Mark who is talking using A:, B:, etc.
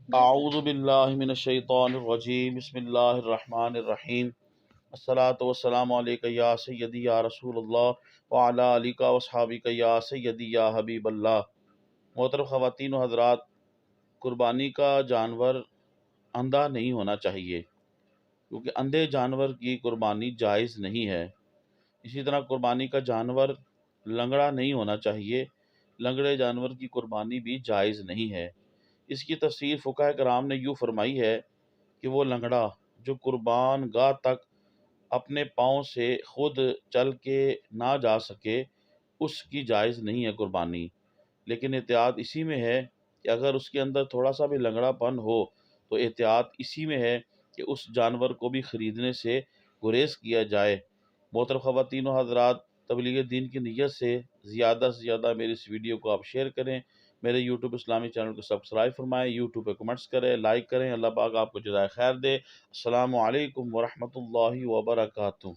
A: اعوذ باللہ من الشیطان الرجیم، بسم اللہ الرحمن الرحیم۔ الصلاۃ والسلام علیک یا سیدی یا رسول اللہ وعلی آلک واصحابک یا سیدی یا حبیب اللہ۔ محترم خواتین و حضرات، قربانی کا جانور اندھا نہیں ہونا چاہیے، کیونکہ اندھے جانور کی قربانی جائز نہیں ہے۔ اسی طرح قربانی کا جانور لنگڑا نہیں ہونا چاہیے، لنگڑے جانور کی قربانی بھی جائز نہیں ہے۔ اس کی تفسیر فقہاء کرام نے یوں فرمائی ہے کہ وہ لنگڑا جو قربان گاہ تک اپنے پاؤں سے خود چل کے نہ جا سکے، اس کی جائز نہیں ہے قربانی، لیکن احتیاط اسی میں ہے کہ اگر اس کے اندر تھوڑا سا بھی لنگڑا پن ہو تو احتیاط اسی میں ہے کہ اس جانور کو بھی خریدنے سے گریز کیا جائے۔ محترم خواتین و حضرات، تبلیغ دین کی نیت سے زیادہ میری اس ویڈیو کو آپ شیئر کریں، میرے یوٹیوب اسلامی چینل کو سبسکرائب فرمائیں، یوٹیوب پہ کمنٹس کریں، لائک کریں۔ اللہ پاک آپ کو جزائے خیر دے۔ السلام علیکم ورحمۃ اللہ وبرکاتہ۔